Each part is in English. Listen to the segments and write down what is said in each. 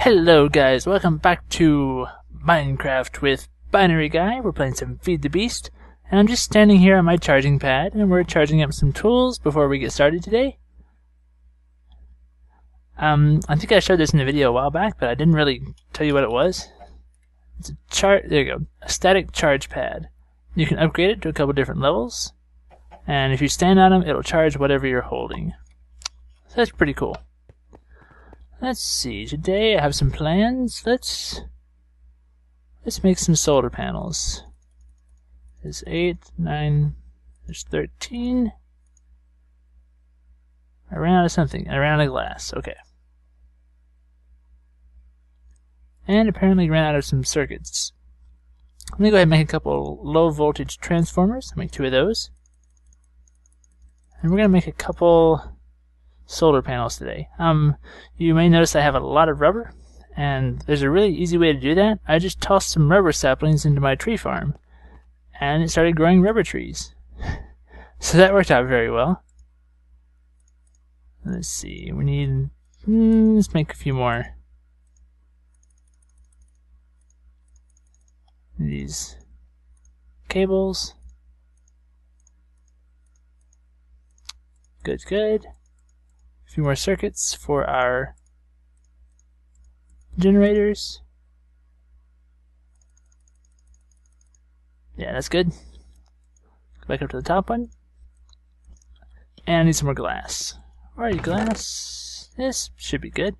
Hello guys, welcome back to Minecraft with Binary Guy. We're playing some Feed the Beast, and I'm just standing here on my charging pad, and we're charging up some tools before we get started today. I think I showed this in a video a while back, but I didn't really tell you what it was. It's a there you go, a static charge pad. You can upgrade it to a couple different levels, and if you stand on them, it'll charge whatever you're holding. So that's pretty cool. Let's see, today I have some plans. Let's make some solar panels. There's 8, 9, there's 13. I ran out of something. I ran out of glass. Okay. And apparently ran out of some circuits. Let me go ahead and make a couple low voltage transformers. I'll make 2 of those. And we're going to make a couple solar panels today. You may notice I have a lot of rubber, and there's a really easy way to do that. I just tossed some rubber saplings into my tree farm, and it started growing rubber trees. So that worked out very well. Let's see, we need, let's make a few more. These cables. Good, good. A few more circuits for our generators. Yeah, that's good. Go back up to the top one. And I need some more glass. Alright, glass. This should be good.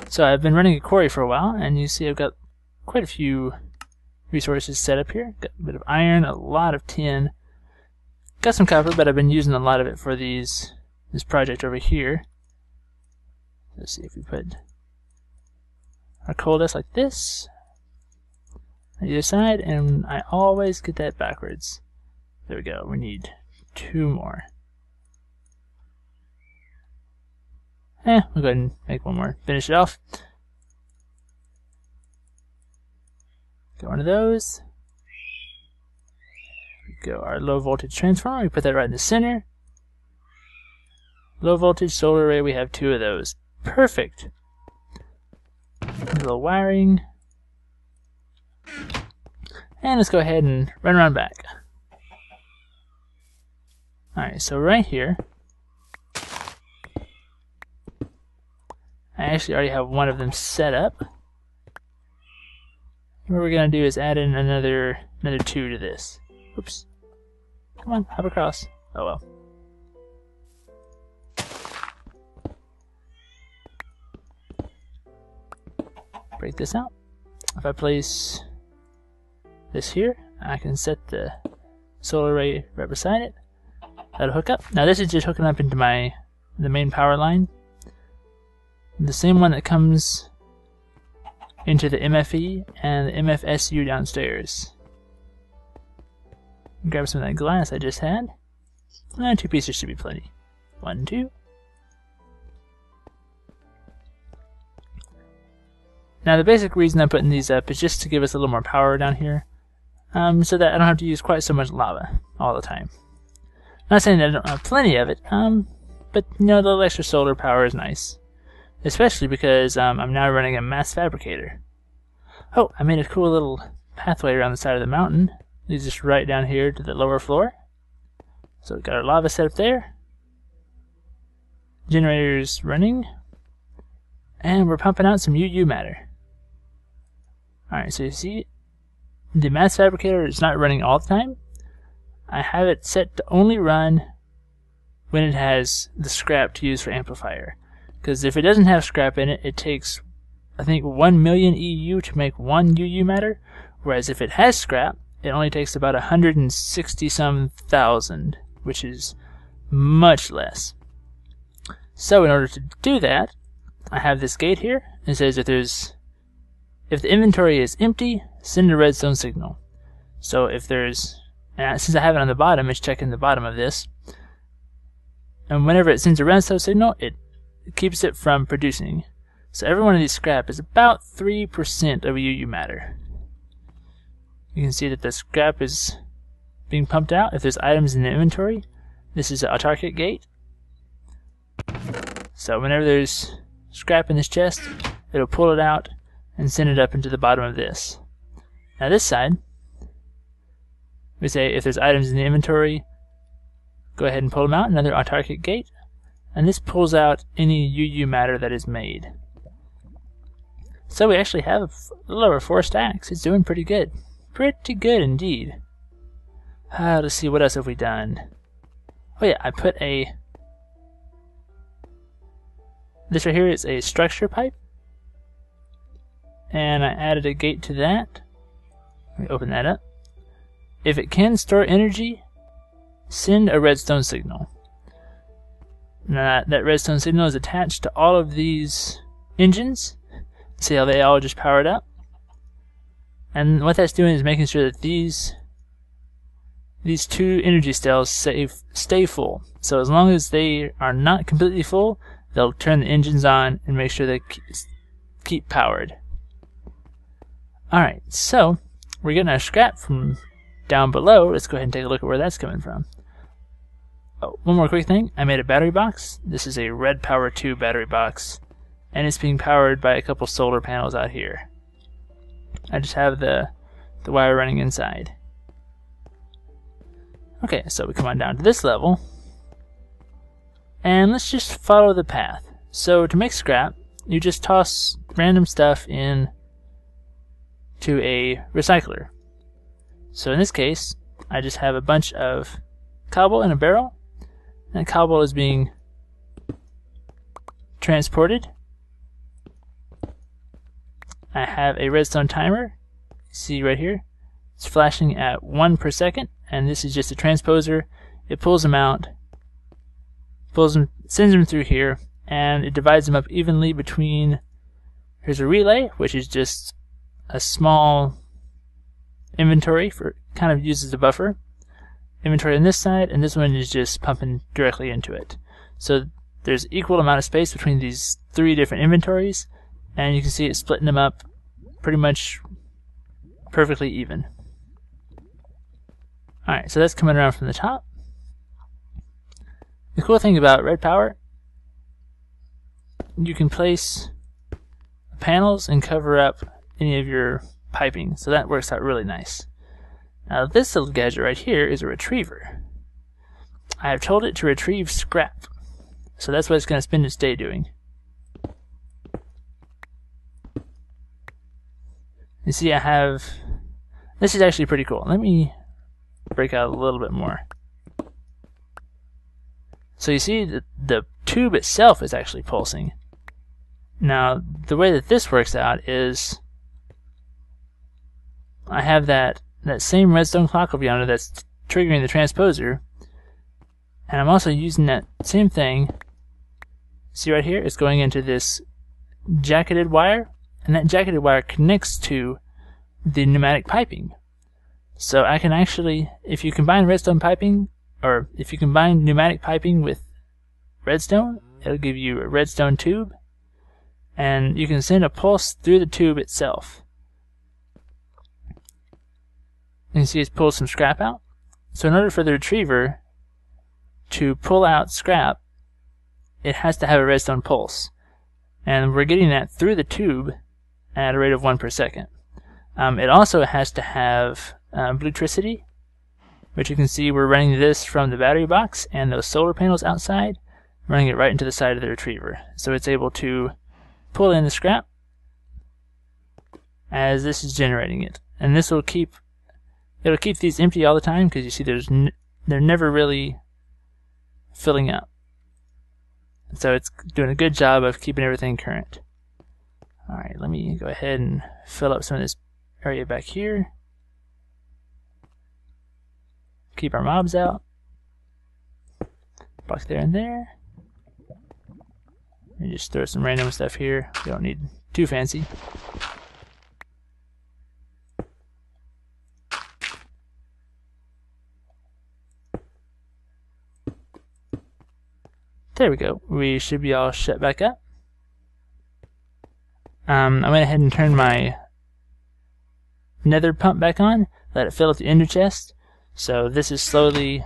So I've been running a quarry for a while, and you see I've got quite a few resources set up here. Got a bit of iron, a lot of tin. Got some copper, but I've been using a lot of it for this project over here. Let's see if we put our coal dust like this on either side, and I always get that backwards. There we go. We need 2 more. We'll go ahead and make 1 more. Finish it off. Get 1 of those. There we go. Our low voltage transformer. We put that right in the center. Low voltage solar array, we have 2 of those. Perfect. A little wiring. And let's go ahead and run around back. Alright, so right here, I actually already have 1 of them set up. What we're going to do is add in another 2 to this. Oops. Come on, hop across. Oh well. Break this out. If I place this here, I can set the solar array right beside it. That'll hook up. Now this is just hooking up into the main power line. The same one that comes into the MFE and the MFSU downstairs. Grab some of that glass I just had. 2 pieces should be plenty. 1, 2. Now the basic reason I'm putting these up is just to give us a little more power down here, so that I don't have to use quite so much lava all the time. Not saying that I don't have plenty of it, but you know, the little extra solar power is nice. Especially because I'm now running a mass fabricator. Oh, I made a cool little pathway around the side of the mountain. Leads us right down here to the lower floor. So we've got our lava set up there. Generators running. And we're pumping out some UU matter. Alright, so you see, the mass fabricator is not running all the time. I have it set to only run when it has the scrap to use for amplifier. Because if it doesn't have scrap in it, it takes, I think, 1 million EU to make 1 UU matter. Whereas if it has scrap, it only takes about 160-some thousand, which is much less. So in order to do that, I have this gate here. It says if the inventory is empty, send a redstone signal. So if there's, and since I have it on the bottom, it's checking the bottom of this. And whenever it sends a redstone signal, it keeps it from producing. So every one of these scrap is about 3% of UU matter. You can see that the scrap is being pumped out. If there's items in the inventory, this is an autarkic gate. So whenever there's scrap in this chest, it'll pull it out and send it up into the bottom of this. Now this side, we say if there's items in the inventory, go ahead and pull them out, another autarkic gate, and this pulls out any UU matter that is made. So we actually have a little over 4 stacks. It's doing pretty good. Pretty good indeed. Let's see, what else have we done? Oh yeah, I put this right here is a structure pipe, and I added a gate to that. Let me open that up. If it can store energy, send a redstone signal. Now that redstone signal is attached to all of these engines. See how they all just powered up? And what that's doing is making sure that these 2 energy cells stay full. So as long as they are not completely full, they'll turn the engines on and make sure they keep powered. Alright, so we're getting our scrap from down below. Let's go ahead and take a look at where that's coming from. Oh, one more quick thing. I made a battery box. This is a Red Power 2 battery box, and it's being powered by a couple solar panels out here. I just have the wire running inside. Okay, so we come on down to this level, and let's just follow the path. So to make scrap, you just toss random stuff in to a recycler. So in this case, I just have a bunch of cobble in a barrel, and cobble is being transported. I have a redstone timer. See right here, it's flashing at 1 per second, and this is just a transposer. It pulls them out, sends them through here, and it divides them up evenly between. Here's a relay, which is just a small inventory for kind of uses a buffer. Inventory on this side, and this one is just pumping directly into it. So there's equal amount of space between these 3 different inventories, and you can see it splitting them up pretty much perfectly even. Alright, so that's coming around from the top. The cool thing about Red Power, you can place panels and cover up any of your piping, so that works out really nice. Now this little gadget right here is a retriever. I have told it to retrieve scrap, so that's what it's going to spend its day doing. You see, I have, this is actually pretty cool. Let me break out a little bit more. So you see that the tube itself is actually pulsing. Now the way that this works out is I have that same redstone clock over yonder that's triggering the transposer, and I'm also using that same thing. See right here, it's going into this jacketed wire, and that jacketed wire connects to the pneumatic piping. So I can actually, if you combine redstone piping, or if you combine pneumatic piping with redstone, it'll give you a redstone tube, and you can send a pulse through the tube itself. You can see it's pulled some scrap out. So in order for the retriever to pull out scrap, it has to have a redstone pulse, and we're getting that through the tube at a rate of 1 per second. It also has to have bluetricity, which you can see we're running this from the battery box and those solar panels outside, running it right into the side of the retriever. So it's able to pull in the scrap as this is generating it. And this will keep these empty all the time, because you see they're never really filling up. So it's doing a good job of keeping everything current. Alright, let me go ahead and fill up some of this area back here. Keep our mobs out. Block there and there. And just throw some random stuff here. We don't need too fancy. There we go. We should be all shut back up. I went ahead and turned my Nether pump back on, let it fill up the ender chest. So this is slowly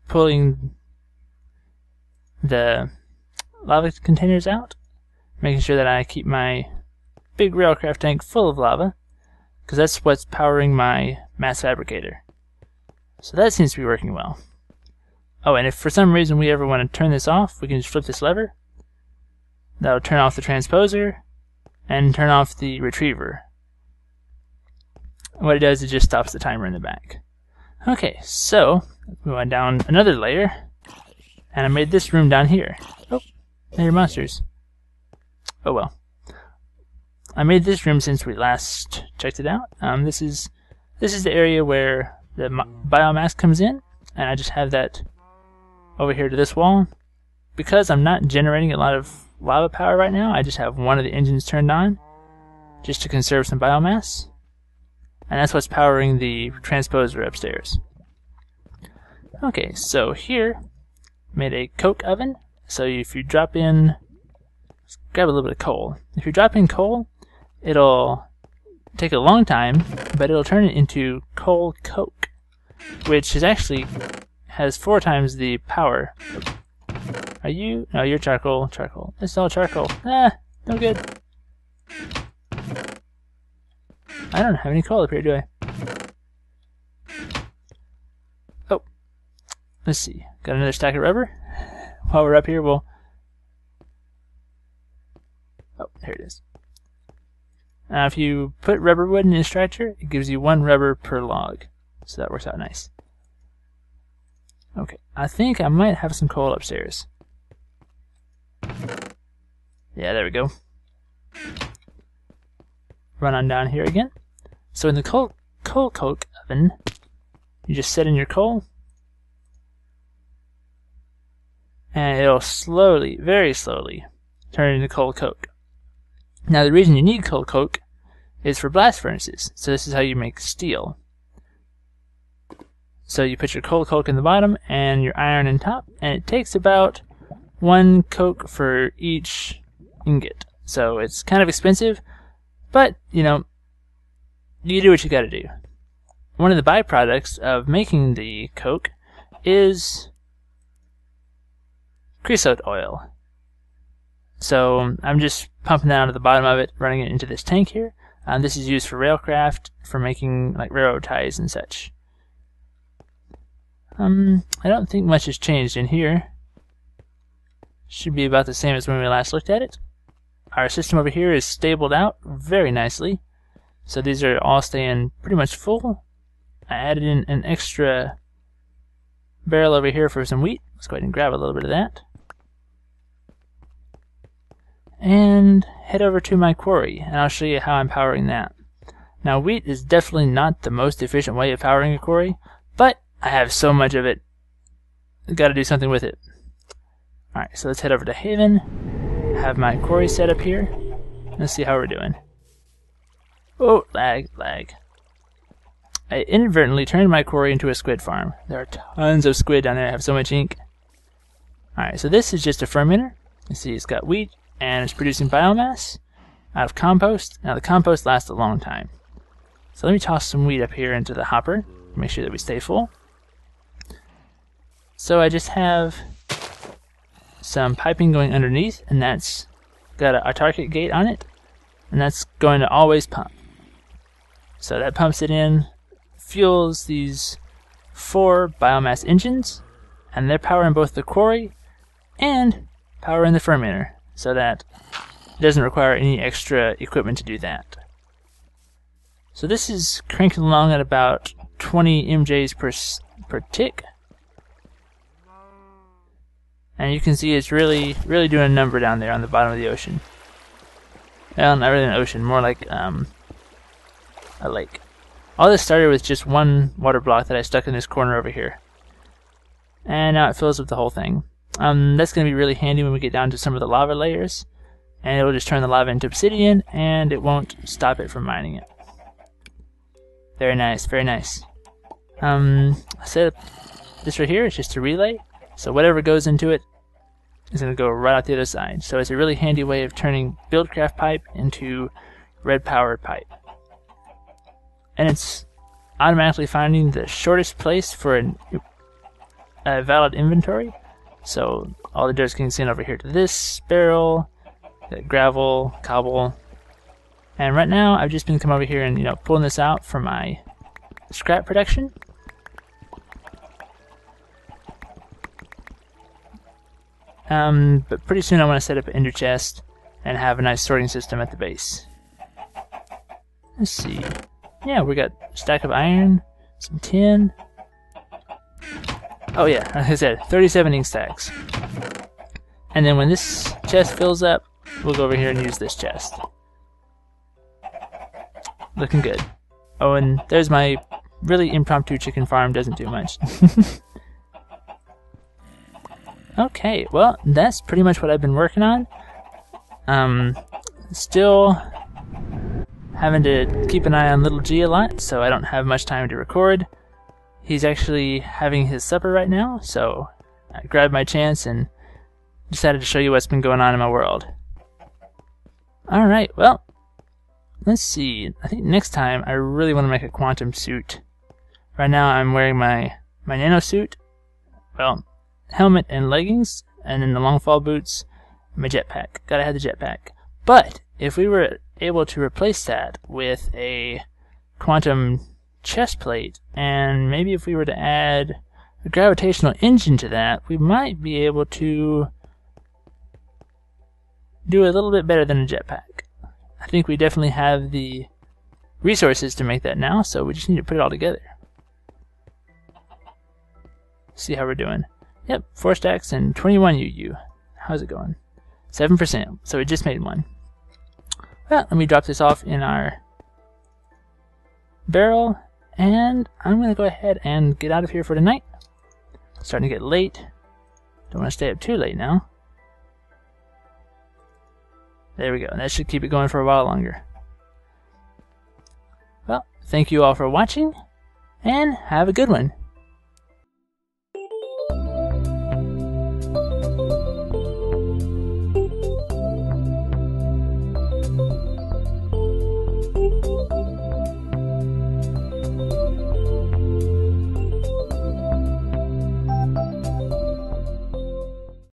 pulling the lava containers out, making sure that I keep my big railcraft tank full of lava, because that's what's powering my mass fabricator. So that seems to be working well. Oh, and if for some reason we ever want to turn this off, we can just flip this lever. That'll turn off the transposer and turn off the retriever. What it does is it just stops the timer in the back. Okay, so let's move on down another layer, and I made this room down here. Oh, there are monsters. Oh well. I made this room since we last checked it out. This is the area where the biomass comes in, and I just have that over here to this wall. Because I'm not generating a lot of lava power right now, I just have one of the engines turned on just to conserve some biomass, and that's what's powering the transposer upstairs. Okay, so here made a coke oven. So if you drop in, let's grab a little bit of coal. If you drop in coal, it'll take a long time, but it'll turn it into coal coke, which is actually has 4 times the power. Are you? No, you're charcoal. Charcoal. It's all charcoal. Ah, no good. I don't have any coal up here, do I? Oh. Let's see. Got another stack of rubber. While we're up here, we'll... Oh, here it is. Now, if you put rubber wood in an extractor, it gives you 1 rubber per log. So that works out nice. Okay, I think I might have some coal upstairs. Yeah, there we go. Run on down here again. So in the coal coke oven, you just set in your coal, and it'll slowly, very slowly, turn into coal coke. Now the reason you need coal coke is for blast furnaces. So this is how you make steel. So you put your coal coke in the bottom and your iron in top, and it takes about 1 coke for each ingot. So it's kind of expensive, but you know, you do what you gotta do. One of the byproducts of making the coke is creosote oil. So I'm just pumping that out of the bottom of it, running it into this tank here. This is used for railcraft, for making like railroad ties and such. I don't think much has changed in here. Should be about the same as when we last looked at it. Our system over here is stabled out very nicely. So these are all staying pretty much full. I added in an extra barrel over here for some wheat. Let's go ahead and grab a little bit of that. And head over to my quarry, and I'll show you how I'm powering that. Now, wheat is definitely not the most efficient way of powering a quarry, but I have so much of it, I've got to do something with it. Alright, so let's head over to Haven, have my quarry set up here. Let's see how we're doing. Oh, lag. I inadvertently turned my quarry into a squid farm. There are tons of squid down there. I have so much ink. Alright, so this is just a fermenter. You see it's got wheat, and it's producing biomass out of compost. Now the compost lasts a long time. So let me toss some wheat up here into the hopper, make sure that we stay full. So I just have some piping going underneath, and that's got a target gate on it, and that's going to always pump. So that pumps it in, fuels these 4 biomass engines, and they're powering both the quarry and powering the fermenter, so that it doesn't require any extra equipment to do that. So this is cranking along at about 20 MJs per tick. And you can see it's really doing a number down there on the bottom of the ocean. Well, not really an ocean, more like a lake. All this started with just 1 water block that I stuck in this corner over here. And now it fills up the whole thing. That's going to be really handy when we get down to some of the lava layers. And it'll just turn the lava into obsidian, and it won't stop it from mining it. Very nice, very nice. I set up this right here, it's just a relay. So whatever goes into it is going to go right out the other side. So it's a really handy way of turning buildcraft pipe into red powered pipe. And it's automatically finding the shortest place for a valid inventory. So all the dirt's getting sent over here to this barrel. gravel, cobble. And right now I've just been coming over here and pulling this out for my scrap production. But pretty soon I want to set up an ender chest and have a nice sorting system at the base. Let's see. Yeah, we got a stack of iron, some tin. Oh yeah, like I said, 37 ink stacks. And then when this chest fills up, we'll go over here and use this chest. Looking good. Oh, and there's my really impromptu chicken farm, doesn't do much. Okay, well, that's pretty much what I've been working on. Still having to keep an eye on Little G a lot, so I don't have much time to record. He's actually having his supper right now, so I grabbed my chance and decided to show you what's been going on in my world. Alright, well, let's see. I think next time I really want to make a quantum suit. Right now I'm wearing my nano suit. Well, helmet and leggings, and then the long fall boots, my jetpack. Gotta have the jetpack. But if we were able to replace that with a quantum chest plate, and maybe if we were to add a gravitational engine to that, we might be able to do a little bit better than a jetpack. I think we definitely have the resources to make that now, so we just need to put it all together. See how we're doing. Yep, 4 stacks and 21 UU. How's it going? 7%, so we just made one. Well, let me drop this off in our barrel, and I'm going to go ahead and get out of here for tonight. It's starting to get late. Don't want to stay up too late now. There we go. That should keep it going for a while longer. Well, thank you all for watching, and have a good one.